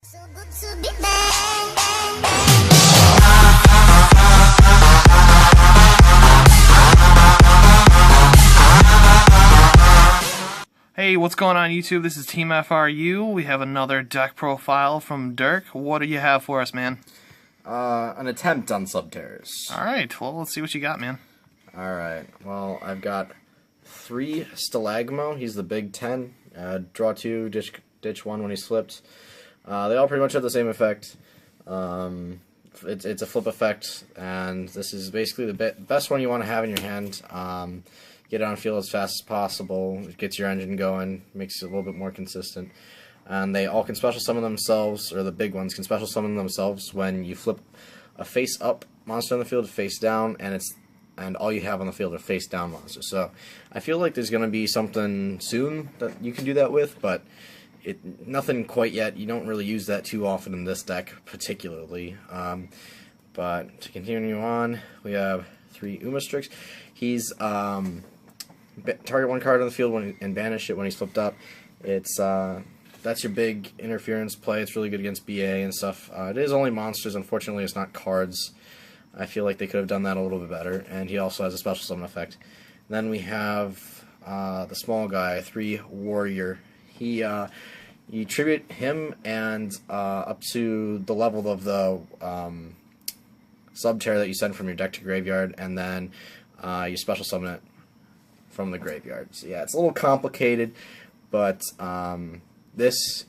So good to be back. Hey, what's going on YouTube? This is Team FRU. We have another deck profile from Dirk. What do you have for us, man? An attempt on Subterrors. Alright, well, let's see what you got, man. Alright, well, I've got 3 Stalagmo. He's the big 10. Draw 2, ditch 1 when he's flipped. They all pretty much have the same effect. It's a flip effect, and this is basically the best one you want to have in your hand. Get it on field as fast as possible. It gets your engine going, makes it a little bit more consistent. And they all can special summon themselves, or the big ones can special summon themselves when you flip a face up monster on the field to face down, and all you have on the field are face down monsters. So I feel like there's going to be something soon that you can do that with, but nothing quite yet. You don't really use that too often in this deck particularly. But to continue on, we have 3 Umastrix. He's target 1 card on the field and banish it when he's flipped up. That's your big interference play. It's really good against BA and stuff. It is only monsters. Unfortunately, it's not cards. I feel like they could have done that a little bit better. And he also has a special summon effect. Then we have the small guy, 3 Warrior. You tribute him and up to the level of the Subterror that you send from your deck to graveyard, and then you special summon it from the graveyard. So yeah, it's a little complicated, but this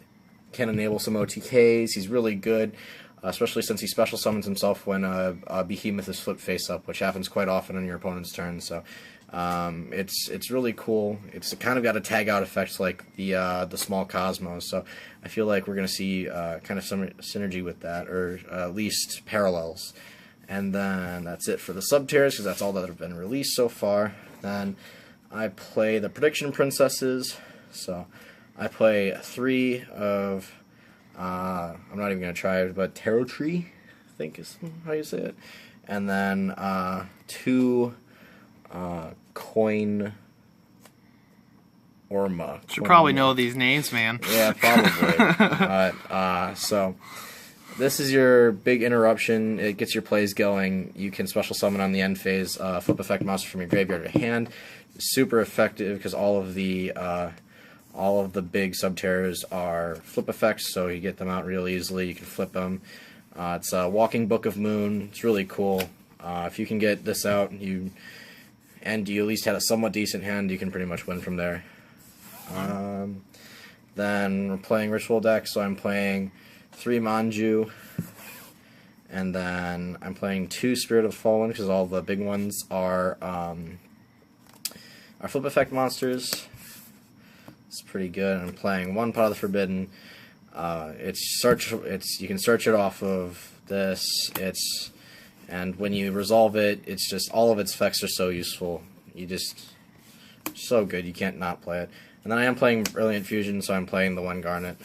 can enable some OTKs. He's really good, especially since he special summons himself when a behemoth is flipped face up, which happens quite often on your opponent's turn. So it's really cool. It's kind of got a tag out effect like the small Cosmos. So I feel like we're going to see kind of some synergy with that, or at least parallels. And then that's it for the Subterrors, because that's all that have been released so far. Then I play the Prediction Princesses. So I play 3 of, I'm not even going to try it, but Tarot Tree, I think is how you say it. And then 2 Coin Orma. Should probably know these names, man. Yeah, probably. So this is your big interruption. It gets your plays going. You can special summon on the end phase, flip effect monster from your graveyard to hand. Super effective because all of the big Subterrors are flip effects, so you get them out real easily. You can flip them. It's a walking Book of Moon. It's really cool. If you can get this out, you at least had a somewhat decent hand, you can pretty much win from there. Then we're playing Ritual deck, so I'm playing 3 Manju, and then I'm playing 2 Spirit of the Fallen, because all the big ones are flip effect monsters. It's pretty good. I'm playing 1 Pot of the Forbidden. You can search it off of this. And when you resolve it, it's just all of its effects are so useful. So good, you can't not play it. And then I am playing Brilliant Fusion, so I'm playing the 1 Garnet.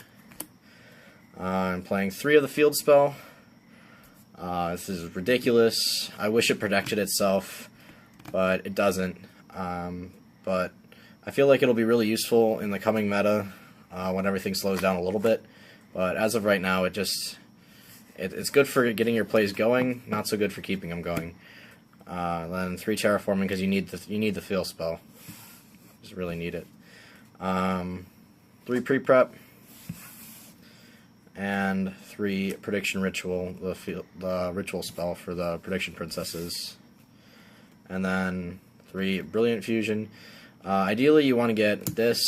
I'm playing 3 of the Field Spell. This is ridiculous. I wish it protected itself, but it doesn't. But I feel like it'll be really useful in the coming meta when everything slows down a little bit. But as of right now, it's good for getting your plays going, not so good for keeping them going. Then 3 Terraforming, because you need the Field Spell. Just really need it. 3 Pre-Prep. And 3 Prediction Ritual, the ritual spell for the Prediction Princesses. And then 3 Brilliant Fusion. Ideally, you want to get this,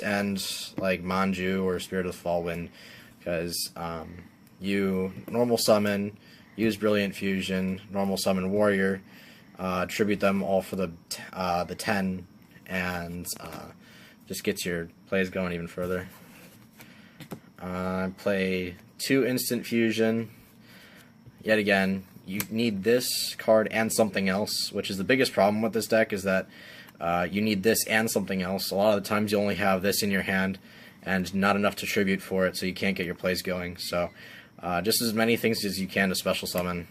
and like Manju or Spirit of the Fallwind, because you normal summon, use Brilliant Fusion, normal summon Warrior, tribute them all for the 10, and just gets your plays going even further. Play 2 Instant Fusion. Yet again, you need this card and something else, which is the biggest problem with this deck, is that you need this and something else. A lot of the times you only have this in your hand and not enough to tribute for it, so you can't get your plays going. So just as many things as you can to special summon.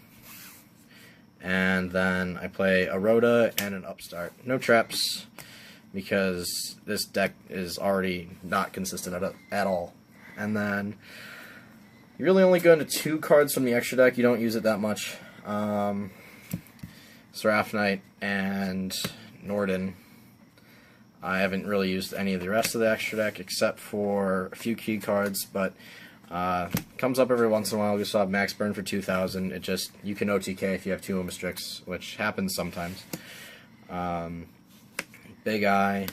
And then I play a Rhoda and an Upstart. No traps, because this deck is already not consistent at all. And then You really only go into 2 cards from the extra deck. You don't use it that much. Seraph Knight and Norden. I haven't really used any of the rest of the extra deck except for a few key cards, but comes up every once in a while. We saw Max Burn for 2,000. It just, you can OTK if you have 2 Omistrix, which happens sometimes. Big Eye,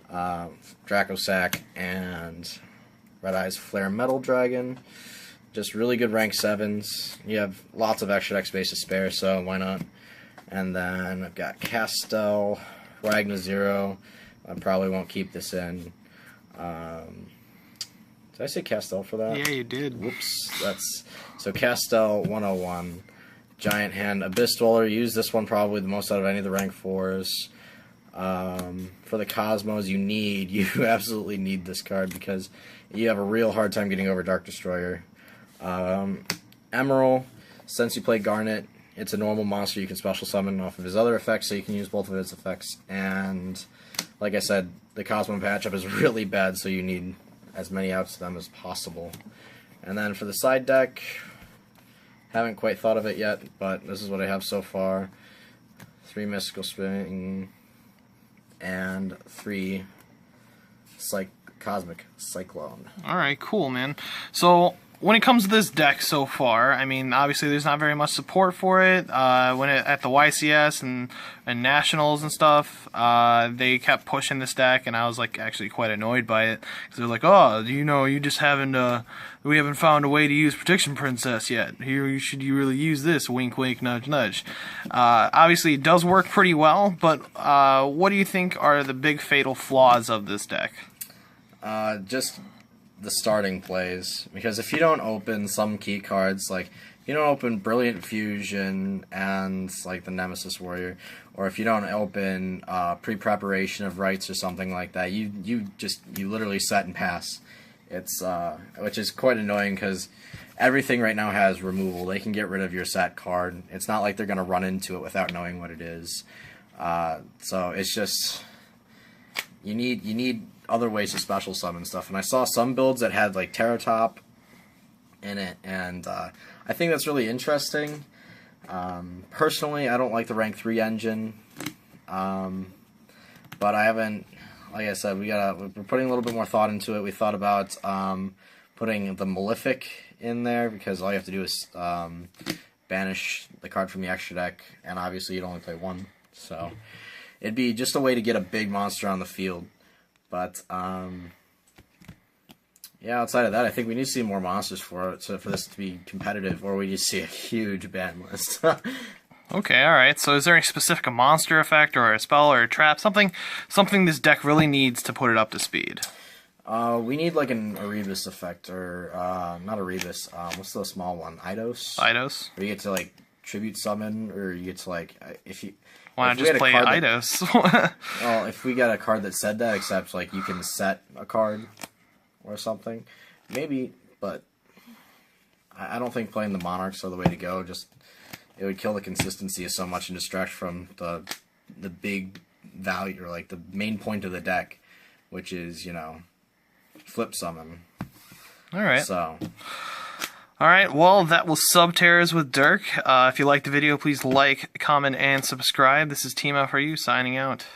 Dracosac, and Red Eye's Flare Metal Dragon. Just really good rank 7s. You have lots of extra deck space to spare, so why not? And then I've got Castel, Ragna Zero. I probably won't keep this in. Did I say Castel for that? Yeah, you did. Whoops. So Castel 101. Giant Hand, Abyss Dweller. Use this one probably the most out of any of the rank 4s. For the Cosmos, you absolutely need this card because you have a real hard time getting over Dark Destroyer. Emerald, since you play Garnet, it's a normal monster you can special summon off of his other effects, so you can use both of its effects. And like I said, the Cosmo matchup is really bad, so you need as many outs to them as possible. And then for the side deck, haven't quite thought of it yet, but this is what I have so far. 3 Mystical Spring and 3 Cosmic Cyclone. Alright, cool, man. So, when it comes to this deck so far, I mean, obviously there's not very much support for it. At the YCS and Nationals and stuff, they kept pushing this deck, and I was like actually quite annoyed by it because they're like, "Oh, you just haven't, we haven't found a way to use Protection Princess yet. Here, you really use this? Wink, wink, nudge, nudge." Obviously, it does work pretty well, but what do you think are the big fatal flaws of this deck? Just the starting plays, because if you don't open some key cards, like if you don't open Brilliant Fusion and like the Nemesis Warrior, or if you don't open pre-preparation of rights or something like that, you literally set and pass. It's which is quite annoying because everything right now has removal. They can get rid of your set card. It's not like they're gonna run into it without knowing what it is. So it's just you need other ways to special summon stuff, and I saw some builds that had like Terratop in it, and I think that's really interesting. Personally, I don't like the rank 3 engine, but I haven't, like I said, we're putting a little bit more thought into it. We thought about putting the Malefic in there because all you have to do is banish the card from the extra deck, and obviously you'd only play 1, so it'd be just a way to get a big monster on the field. But, yeah, outside of that, I think we need to see more monsters for this to be competitive, or we just see a huge ban list. Okay, alright, so is there any specific monster effect, or a spell, or a trap, something this deck really needs to put it up to speed? We need, like, an Erebus effect, or, not Erebus, what's the small one? Eidos? Eidos? Where you get to, like, tribute summon, or you get to, like, if you... Why not just play Eidos? Well, if we got a card that said that, except, like, you can set a card or something, maybe, but I don't think playing the Monarchs are the way to go. Just, it would kill the consistency so much and distract from the big value, or, like, the main point of the deck, which is, flip summon. Alright. So... Alright, well, that was Subterrors with Dirk. If you liked the video, please like, comment, and subscribe. This is Team FRU signing out.